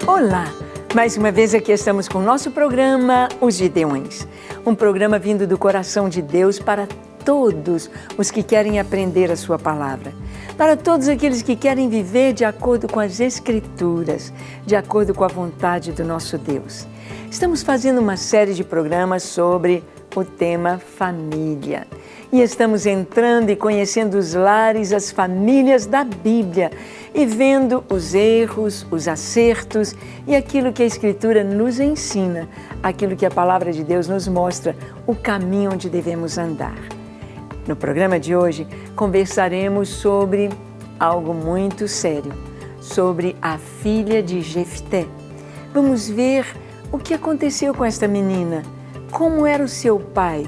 Olá! Mais uma vez aqui estamos com o nosso programa Os Gideões. Um programa vindo do coração de Deus para todos os que querem aprender a sua palavra. Para todos aqueles que querem viver de acordo com as Escrituras, de acordo com a vontade do nosso Deus. Estamos fazendo uma série de programas sobre o tema família. E estamos entrando e conhecendo os lares, as famílias da Bíblia e vendo os erros, os acertos e aquilo que a Escritura nos ensina, aquilo que a Palavra de Deus nos mostra, o caminho onde devemos andar. No programa de hoje, conversaremos sobre algo muito sério, sobre a filha de Jefté. Vamos ver o que aconteceu com esta menina, como era o seu pai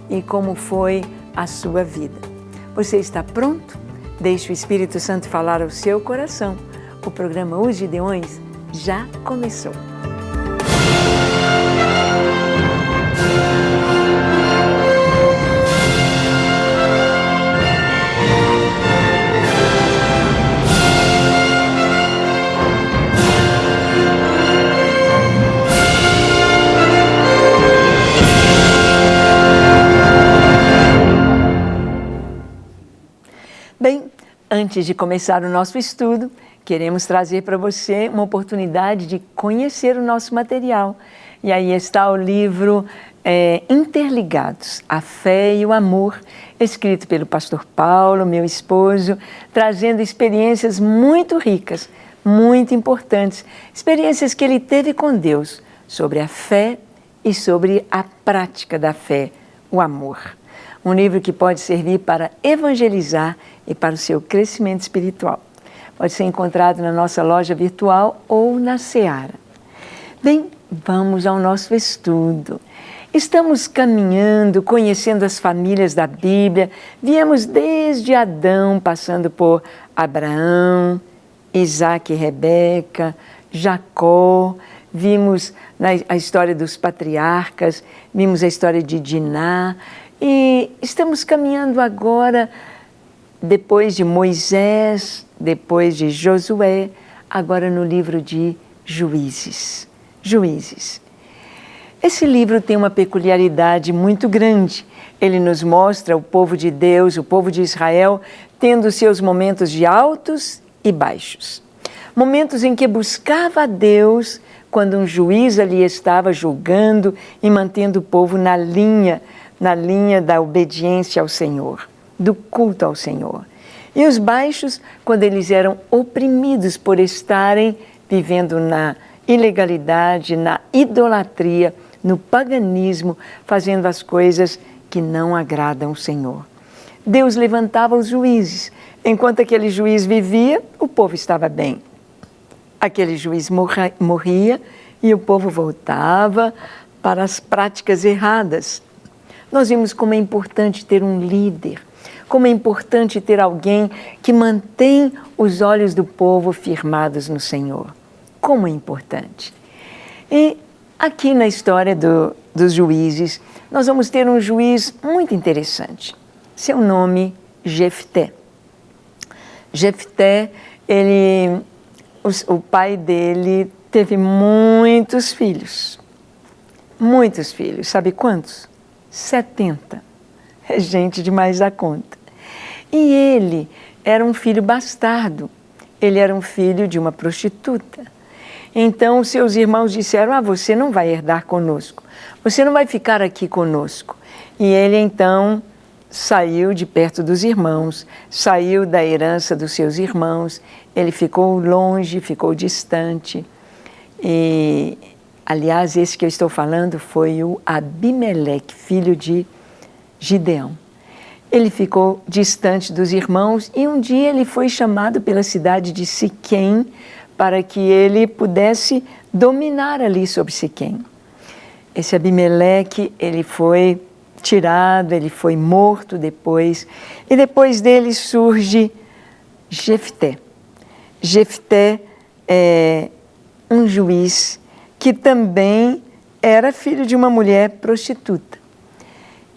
e como foi a sua vida. Você está pronto? Deixe o Espírito Santo falar ao seu coração. O programa Os Gideões já começou. Bem, antes de começar o nosso estudo, queremos trazer para você uma oportunidade de conhecer o nosso material. E aí está o livro Interligados, a Fé e o Amor, escrito pelo pastor Paulo, meu esposo, trazendo experiências muito ricas, muito importantes, experiências que ele teve com Deus sobre a fé e sobre a prática da fé, o amor. Um livro que pode servir para evangelizar e para o seu crescimento espiritual. Pode ser encontrado na nossa loja virtual ou na Seara. Bem, vamos ao nosso estudo. Estamos caminhando, conhecendo as famílias da Bíblia. Viemos desde Adão, passando por Abraão, Isaac e Rebeca, Jacó. Vimos a história dos patriarcas, vimos a história de Diná. E estamos caminhando agora, depois de Moisés, depois de Josué, agora no livro de Juízes. Juízes. Esse livro tem uma peculiaridade muito grande. Ele nos mostra o povo de Deus, o povo de Israel, tendo seus momentos de altos e baixos. Momentos em que buscava a Deus, quando um juiz ali estava julgando e mantendo o povo na linha da obediência ao Senhor, do culto ao Senhor. E os baixos, quando eles eram oprimidos por estarem vivendo na ilegalidade, na idolatria, no paganismo, fazendo as coisas que não agradam o Senhor. Deus levantava os juízes. Enquanto aquele juiz vivia, o povo estava bem. Aquele juiz morria e o povo voltava para as práticas erradas. Nós vimos como é importante ter um líder, como é importante ter alguém que mantém os olhos do povo firmados no Senhor. Como é importante. E aqui na história dos juízes, nós vamos ter um juiz muito interessante. Seu nome, Jefté. Jefté, o pai dele teve muitos filhos. Muitos filhos. Sabe quantos? 70. É gente demais da conta. E ele era um filho bastardo. Ele era um filho de uma prostituta. Então, seus irmãos disseram, você não vai herdar conosco. Você não vai ficar aqui conosco. E ele, então, saiu de perto dos irmãos, saiu da herança dos seus irmãos. Ele ficou longe, ficou distante. E, aliás, esse que eu estou falando foi o Abimeleque, filho de Gideão. Ele ficou distante dos irmãos e um dia ele foi chamado pela cidade de Siquém para que ele pudesse dominar ali sobre Siquém. Esse Abimeleque, ele foi tirado, ele foi morto depois, e depois dele surge Jefté. Jefté é um juiz que também era filho de uma mulher prostituta.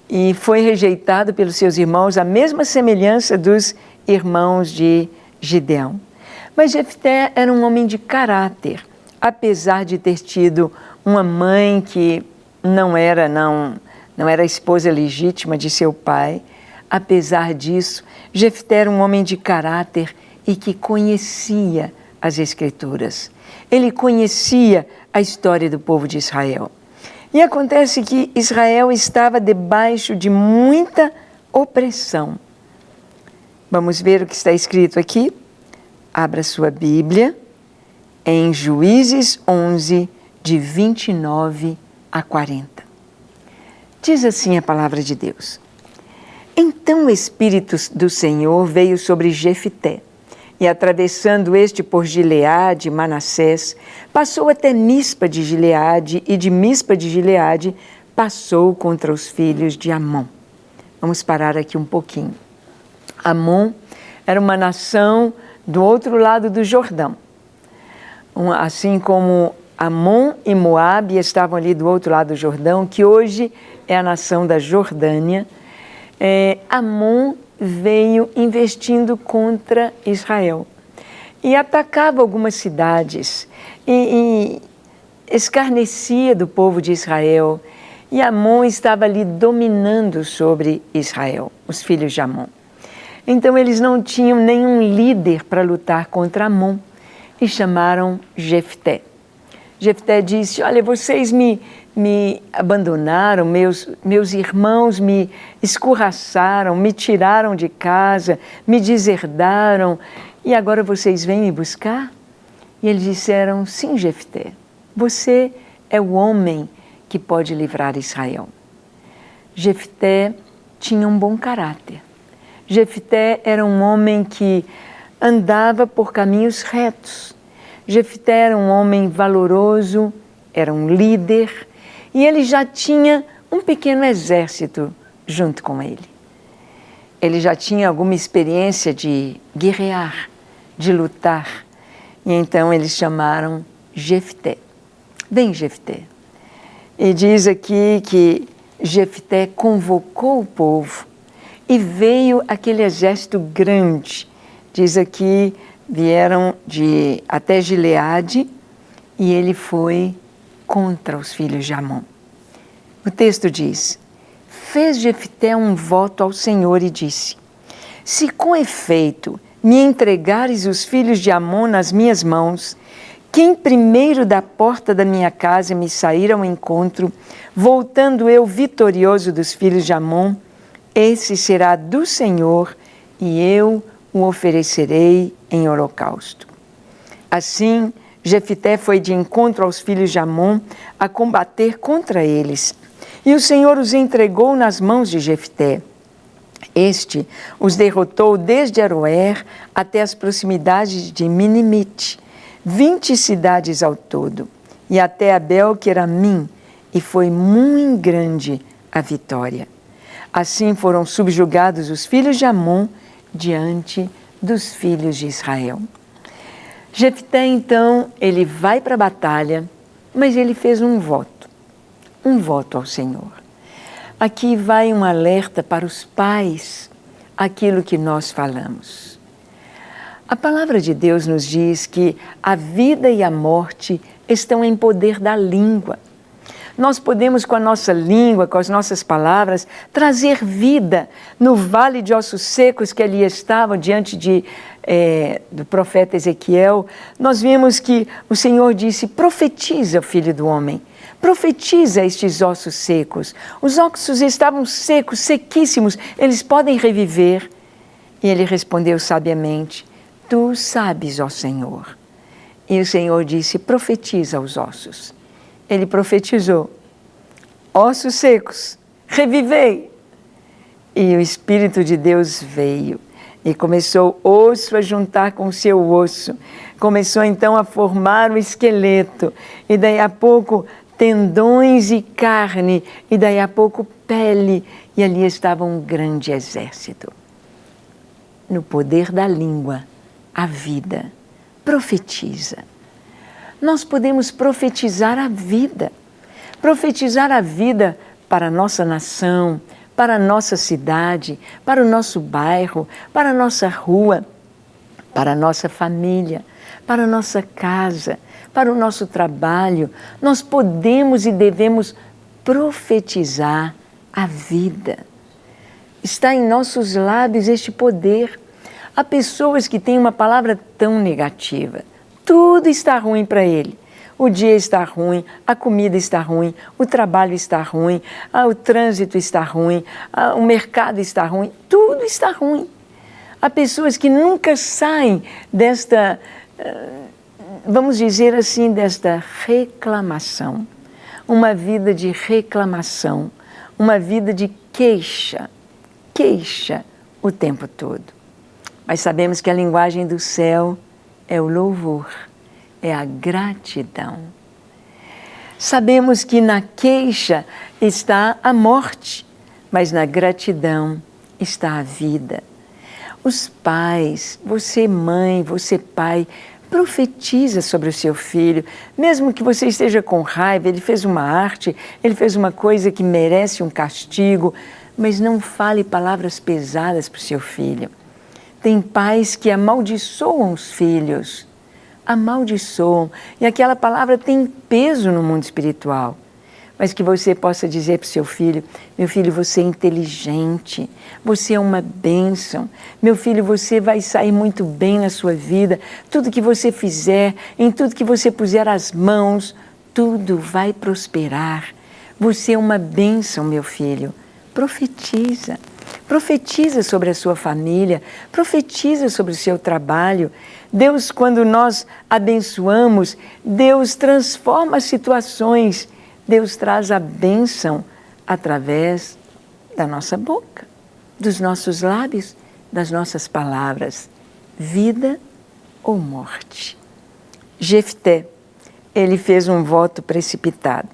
E foi rejeitado pelos seus irmãos, a mesma semelhança dos irmãos de Gideão. Mas Jefté era um homem de caráter, apesar de ter tido uma mãe que não era a esposa legítima de seu pai, apesar disso, Jefté era um homem de caráter e que conhecia as Escrituras. Ele conhecia a história do povo de Israel. E acontece que Israel estava debaixo de muita opressão. Vamos ver o que está escrito aqui? Abra sua Bíblia em Juízes 11, de 29 a 40. Diz assim a palavra de Deus. Então o Espírito do Senhor veio sobre Jefté, e atravessando este por Gileade e Manassés, passou até Mispa de Gileade, e de Mispa de Gileade passou contra os filhos de Amon. Vamos parar aqui um pouquinho. Amon era uma nação do outro lado do Jordão. Assim como Amon e Moabe estavam ali do outro lado do Jordão, que hoje é a nação da Jordânia, Amon veio investindo contra Israel e atacava algumas cidades e escarnecia do povo de Israel. E Amon estava ali dominando sobre Israel, os filhos de Amon. Então eles não tinham nenhum líder para lutar contra Amon e chamaram Jefté. Jefté disse: olha, vocês me abandonaram, meus irmãos me escorraçaram, me tiraram de casa, me deserdaram, e agora vocês vêm me buscar? E eles disseram: sim, Jefté, você é o homem que pode livrar Israel. Jefté tinha um bom caráter. Jefté era um homem que andava por caminhos retos. Jefté era um homem valoroso, era um líder, e ele já tinha um pequeno exército junto com ele. Ele já tinha alguma experiência de guerrear, de lutar, e então eles chamaram Jefté. Vem, Jefté. E diz aqui que Jefté convocou o povo e veio aquele exército grande. Diz aqui, vieram até Gileade e ele foi contra os filhos de Amon. O texto diz: fez Jefté um voto ao Senhor e disse: se com efeito me entregares os filhos de Amon nas minhas mãos, quem primeiro da porta da minha casa me sair ao encontro, voltando eu vitorioso dos filhos de Amon, esse será do Senhor e eu o oferecerei em holocausto. Assim, Jefté foi de encontro aos filhos de Amon a combater contra eles. E o Senhor os entregou nas mãos de Jefté. Este os derrotou desde Aroer até as proximidades de Minimite, 20 cidades ao todo, e até Abel-Queramim, e foi muito grande a vitória. Assim foram subjugados os filhos de Amon diante dos filhos de Israel. Jefté, então, ele vai para a batalha, mas ele fez um voto ao Senhor. Aqui vai um alerta para os pais, aquilo que nós falamos. A palavra de Deus nos diz que a vida e a morte estão em poder da língua. Nós podemos, com a nossa língua, com as nossas palavras, trazer vida no vale de ossos secos que ali estavam diante do profeta Ezequiel. Nós vimos que o Senhor disse: profetiza, filho do homem, profetiza estes ossos secos. Os ossos estavam secos, sequíssimos, eles podem reviver. E ele respondeu sabiamente: tu sabes, ó Senhor. E o Senhor disse: profetiza aos ossos. Ele profetizou: ossos secos, revivei. E o Espírito de Deus veio e começou osso a juntar com o seu osso. Começou então a formar o esqueleto. E daí a pouco tendões e carne. E daí a pouco pele. E ali estava um grande exército. No poder da língua, a vida profetiza. Nós podemos profetizar a vida para a nossa nação, para a nossa cidade, para o nosso bairro, para a nossa rua, para a nossa família, para a nossa casa, para o nosso trabalho. Nós podemos e devemos profetizar a vida. Está em nossos lábios este poder. Há pessoas que têm uma palavra tão negativa. Tudo está ruim para ele. O dia está ruim, a comida está ruim, o trabalho está ruim, o trânsito está ruim, o mercado está ruim, tudo está ruim. Há pessoas que nunca saem desta, vamos dizer assim, desta reclamação. Uma vida de reclamação, uma vida de queixa o tempo todo. Mas sabemos que a linguagem do céu é o louvor, é a gratidão. Sabemos que na queixa está a morte, mas na gratidão está a vida. Os pais, você mãe, você pai, profetiza sobre o seu filho, mesmo que você esteja com raiva, ele fez uma arte, ele fez uma coisa que merece um castigo, mas não fale palavras pesadas para o seu filho. Tem pais que amaldiçoam os filhos, amaldiçoam, e aquela palavra tem peso no mundo espiritual. Mas que você possa dizer para o seu filho: meu filho, você é inteligente, você é uma bênção, meu filho, você vai sair muito bem na sua vida, tudo que você fizer, em tudo que você puser as mãos, tudo vai prosperar. Você é uma bênção, meu filho. Profetiza. Profetiza sobre a sua família, profetiza sobre o seu trabalho. Deus, quando nós abençoamos, Deus transforma situações, Deus traz a bênção através da nossa boca, dos nossos lábios, das nossas palavras, vida ou morte. Jefté, ele fez um voto precipitado.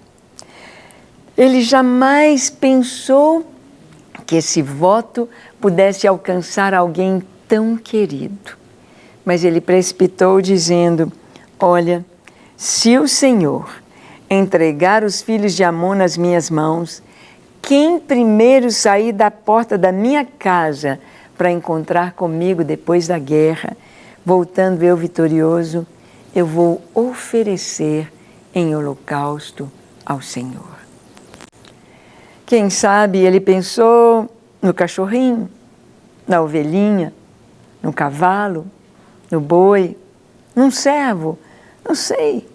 Ele jamais pensou que esse voto pudesse alcançar alguém tão querido. Mas ele precipitou dizendo: olha, se o Senhor entregar os filhos de Amon nas minhas mãos, quem primeiro sair da porta da minha casa para encontrar comigo depois da guerra, voltando eu vitorioso, eu vou oferecer em holocausto ao Senhor. Quem sabe ele pensou no cachorrinho, na ovelhinha, no cavalo, no boi, num servo, não sei.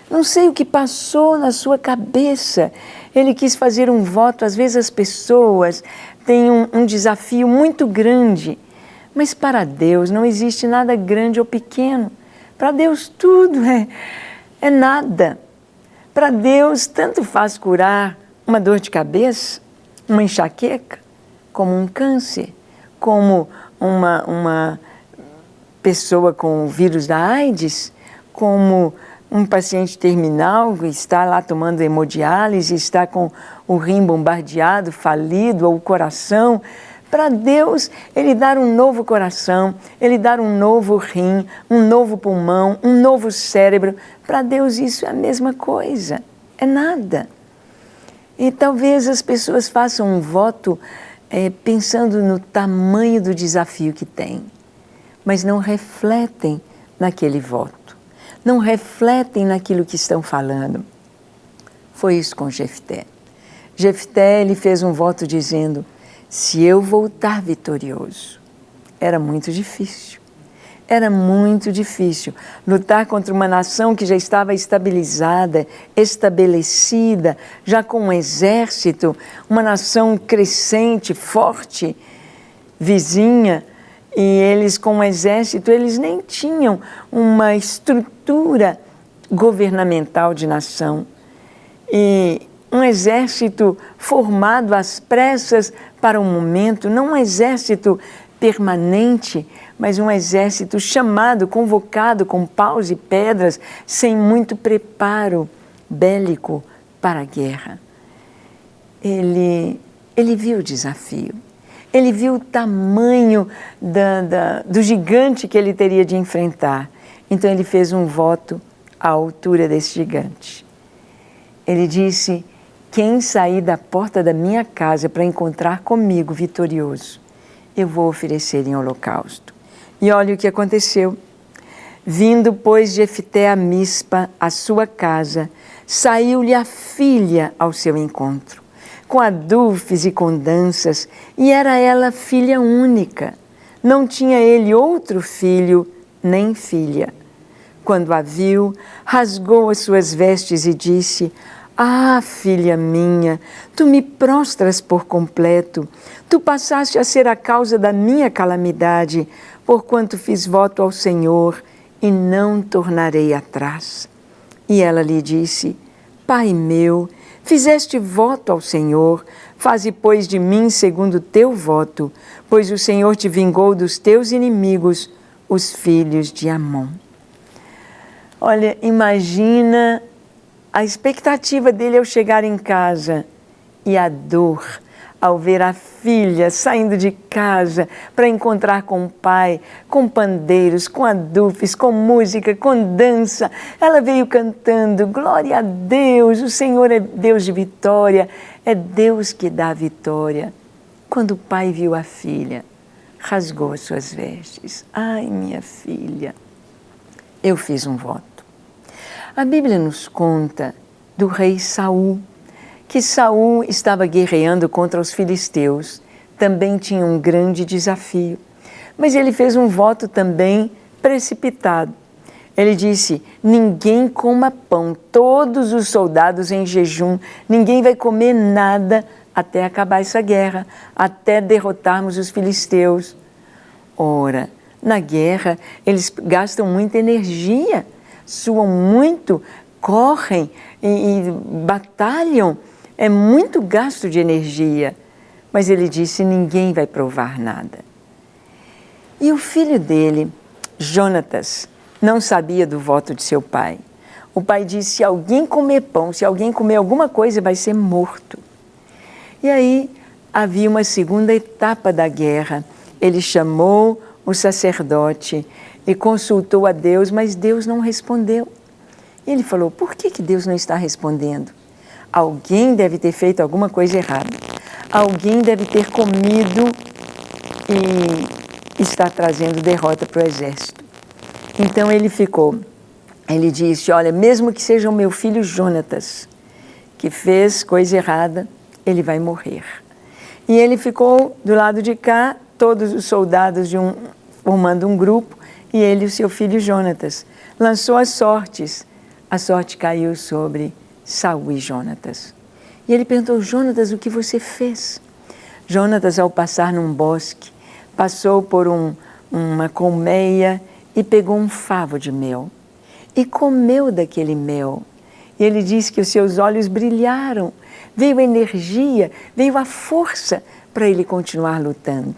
Não sei o que passou na sua cabeça. Ele quis fazer um voto. Às vezes as pessoas têm um desafio muito grande, mas para Deus não existe nada grande ou pequeno. Para Deus tudo é nada. Para Deus tanto faz curar uma dor de cabeça, uma enxaqueca, como um câncer, como uma pessoa com o vírus da AIDS, como um paciente terminal que está lá tomando hemodiálise, está com o rim bombardeado, falido, ou o coração. Para Deus, Ele dar um novo coração, Ele dar um novo rim, um novo pulmão, um novo cérebro. Para Deus isso é a mesma coisa, é nada. E talvez as pessoas façam um voto pensando no tamanho do desafio que tem, mas não refletem naquele voto, não refletem naquilo que estão falando. Foi isso com Jefté. Jefté, ele fez um voto dizendo: se eu voltar vitorioso. Era muito difícil. Era muito difícil lutar contra uma nação que já estava estabilizada, estabelecida, já com um exército, uma nação crescente, forte, vizinha, e eles com um exército, eles nem tinham uma estrutura governamental de nação. E um exército formado às pressas para um momento, não um exército permanente, mas um exército chamado, convocado com paus e pedras, sem muito preparo bélico para a guerra. Ele viu o desafio, ele viu o tamanho do gigante que ele teria de enfrentar. Então ele fez um voto à altura desse gigante. Ele disse: quem sair da porta da minha casa para encontrar comigo vitorioso, eu vou oferecer em holocausto. E olha o que aconteceu. Vindo, pois, Jefté a Mispa, à sua casa, saiu-lhe a filha ao seu encontro, com adufes e com danças, e era ela filha única. Não tinha ele outro filho, nem filha. Quando a viu, rasgou as suas vestes e disse: Ah, filha minha, tu me prostras por completo. Tu passaste a ser a causa da minha calamidade, porquanto fiz voto ao Senhor e não tornarei atrás. E ela lhe disse: Pai meu, fizeste voto ao Senhor, faze, pois, de mim segundo o teu voto, pois o Senhor te vingou dos teus inimigos, os filhos de Amon. Olha, imagina a expectativa dele ao chegar em casa e a dor ao ver a filha saindo de casa para encontrar com o pai, com pandeiros, com adufes, com música, com dança. Ela veio cantando: glória a Deus, o Senhor é Deus de vitória, é Deus que dá a vitória. Quando o pai viu a filha, rasgou as suas vestes. Ai, minha filha, eu fiz um voto. A Bíblia nos conta do rei Saul, que Saul estava guerreando contra os filisteus, também tinha um grande desafio. Mas ele fez um voto também precipitado. Ele disse: ninguém coma pão, todos os soldados em jejum, ninguém vai comer nada até acabar essa guerra, até derrotarmos os filisteus. Ora, na guerra eles gastam muita energia, suam muito, correm e batalham, é muito gasto de energia. Mas ele disse: ninguém vai provar nada. E o filho dele, Jonatas, não sabia do voto de seu pai. O pai disse: se alguém comer pão, se alguém comer alguma coisa, vai ser morto. E aí havia uma segunda etapa da guerra. Ele chamou o sacerdote e consultou a Deus, mas Deus não respondeu. Ele falou: por que Deus não está respondendo? Alguém deve ter feito alguma coisa errada. Alguém deve ter comido e está trazendo derrota para o exército. Então ele disse: olha, mesmo que seja o meu filho Jonatas, que fez coisa errada, ele vai morrer. E ele ficou do lado de cá, todos os soldados formando um grupo, e ele e o seu filho Jonatas. Lançou as sortes. A sorte caiu sobre Saul e Jonatas. E ele perguntou: Jonatas, o que você fez? Jonatas, ao passar num bosque, passou por uma colmeia e pegou um favo de mel e comeu daquele mel. E ele disse que os seus olhos brilharam, veio a energia, veio a força para ele continuar lutando.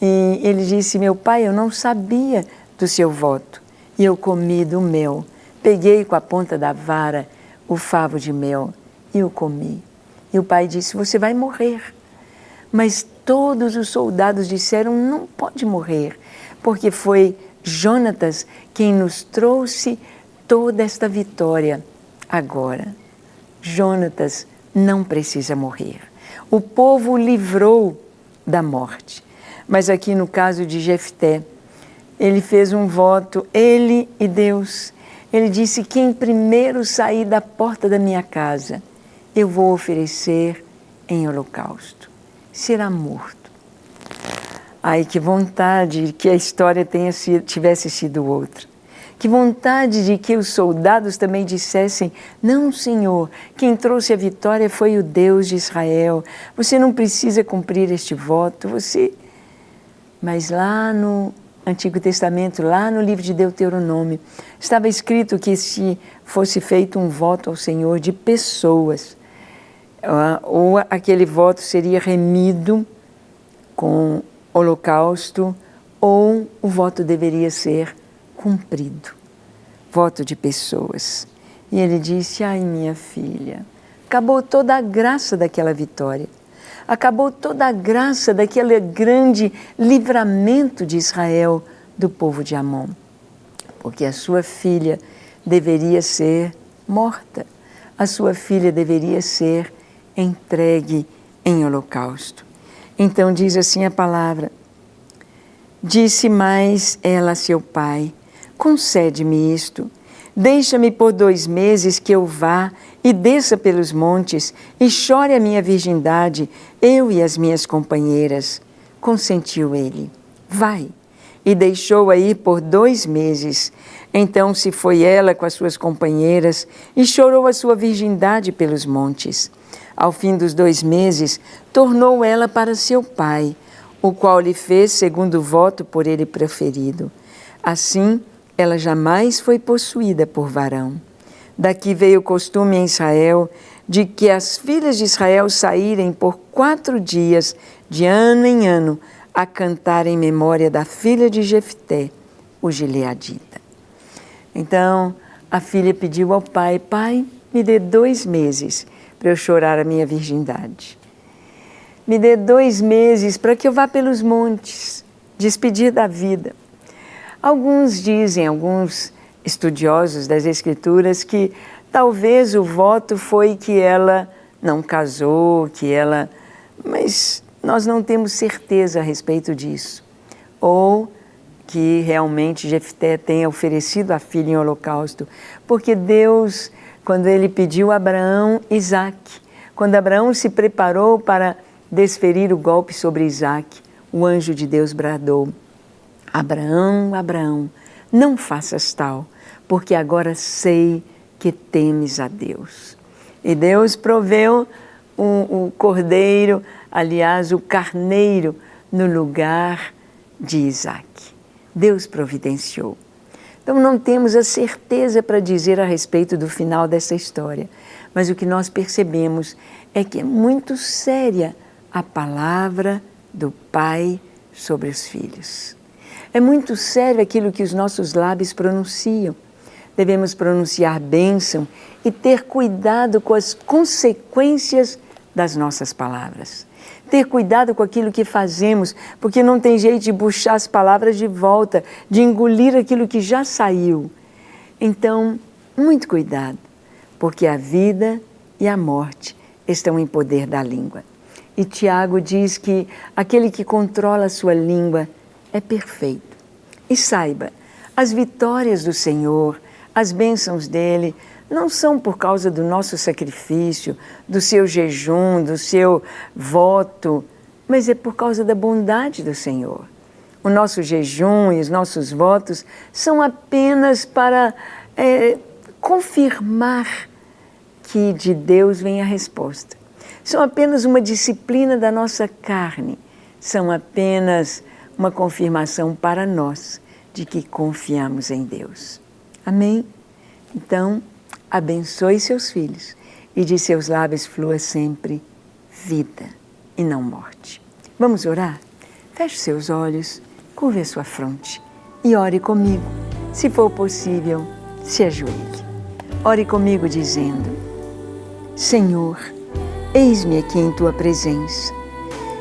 E ele disse: meu pai, eu não sabia do seu voto e eu comi do mel. Peguei com a ponta da vara o favo de mel e o comi. E o pai disse: você vai morrer. Mas todos os soldados disseram: não pode morrer, porque foi Jonatas quem nos trouxe toda esta vitória. Agora, Jonatas não precisa morrer. O povo o livrou da morte. Mas aqui no caso de Jefté, ele fez um voto, ele e Deus. Ele disse: quem primeiro sair da porta da minha casa, eu vou oferecer em holocausto. Será morto. Ai, que vontade que a história tivesse sido outra. Que vontade de que os soldados também dissessem: não, Senhor, quem trouxe a vitória foi o Deus de Israel. Você não precisa cumprir este voto, Mas lá no Antigo Testamento, lá no livro de Deuteronômio, estava escrito que se fosse feito um voto ao Senhor de pessoas, ou aquele voto seria remido com holocausto, ou o voto deveria ser cumprido. Voto de pessoas. E ele disse: ai, minha filha, acabou toda a graça daquela vitória. Acabou toda a graça daquele grande livramento de Israel do povo de Amon. Porque a sua filha deveria ser morta. A sua filha deveria ser entregue em holocausto. Então diz assim a palavra: disse mais ela a seu pai: concede-me isto. Deixa-me por 2 meses que eu vá e desça pelos montes e chore a minha virgindade, eu e as minhas companheiras. Consentiu ele. Vai. E deixou-a ir por 2 meses. Então se foi ela com as suas companheiras e chorou a sua virgindade pelos montes. Ao fim dos 2 meses, tornou ela para seu pai, o qual lhe fez segundo o voto por ele proferido. Assim, ela jamais foi possuída por varão. Daqui veio o costume em Israel de que as filhas de Israel saírem por 4 dias, de ano em ano, a cantar em memória da filha de Jefté, o gileadita. Então, a filha pediu ao pai: pai, me dê 2 meses para eu chorar a minha virgindade. Me dê 2 meses para que eu vá pelos montes, despedir da vida. Alguns dizem, alguns estudiosos das Escrituras, que talvez o voto foi que ela não casou, mas nós não temos certeza a respeito disso. Ou que realmente Jefté tenha oferecido a filha em holocausto, porque Deus, quando ele pediu a Abraão Isaque, quando Abraão se preparou para desferir o golpe sobre Isaque, o anjo de Deus bradou: Abraão, Abraão, não faças tal, porque agora sei que temes a Deus. E Deus proveu o cordeiro, aliás, o carneiro, no lugar de Isaque. Deus providenciou. Então não temos a certeza para dizer a respeito do final dessa história, mas o que nós percebemos é que é muito séria a palavra do Pai sobre os filhos. É muito sério aquilo que os nossos lábios pronunciam. Devemos pronunciar bênção e ter cuidado com as consequências das nossas palavras. Ter cuidado com aquilo que fazemos, porque não tem jeito de puxar as palavras de volta, de engolir aquilo que já saiu. Então, muito cuidado, porque a vida e a morte estão em poder da língua. E Tiago diz que aquele que controla a sua língua é perfeito. E saiba, as vitórias do Senhor, as bênçãos dele, não são por causa do nosso sacrifício, do seu jejum, do seu voto, mas é por causa da bondade do Senhor. O nosso jejum e os nossos votos são apenas para confirmar que de Deus vem a resposta. São apenas uma disciplina da nossa carne, são apenas uma confirmação para nós de que confiamos em Deus. Amém? Então, abençoe seus filhos e de seus lábios flua sempre vida e não morte. Vamos orar? Feche seus olhos, curve a sua fronte e ore comigo. Se for possível, se ajoelhe. Ore comigo dizendo: Senhor, eis-me aqui em Tua presença.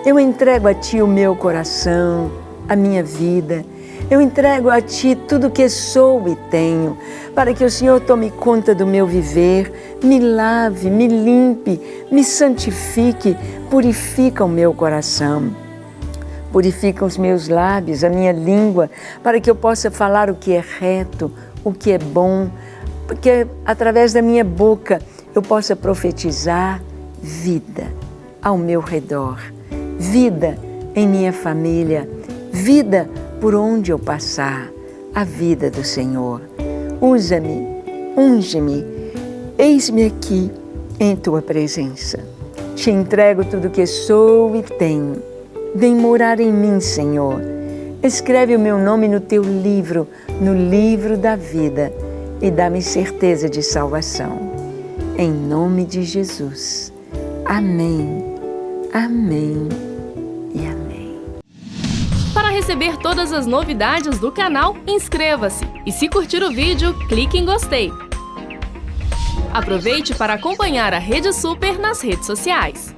Eu entrego a Ti o meu coração, a minha vida. Eu entrego a Ti tudo que sou e tenho, para que o Senhor tome conta do meu viver, me lave, me limpe, me santifique, purifica o meu coração. Purifica os meus lábios, a minha língua, para que eu possa falar o que é reto, o que é bom, porque através da minha boca eu possa profetizar vida ao meu redor, vida em minha família, vida por onde eu passar, a vida do Senhor. Usa-me, unge-me, eis-me aqui em Tua presença. Te entrego tudo que sou e tenho. Vem morar em mim, Senhor. Escreve o meu nome no Teu livro, no livro da vida, e dá-me certeza de salvação. Em nome de Jesus. Amém, amém e amém. Para receber todas as novidades do canal, inscreva-se e, se curtir o vídeo, clique em gostei. Aproveite para acompanhar a Rede Super nas redes sociais.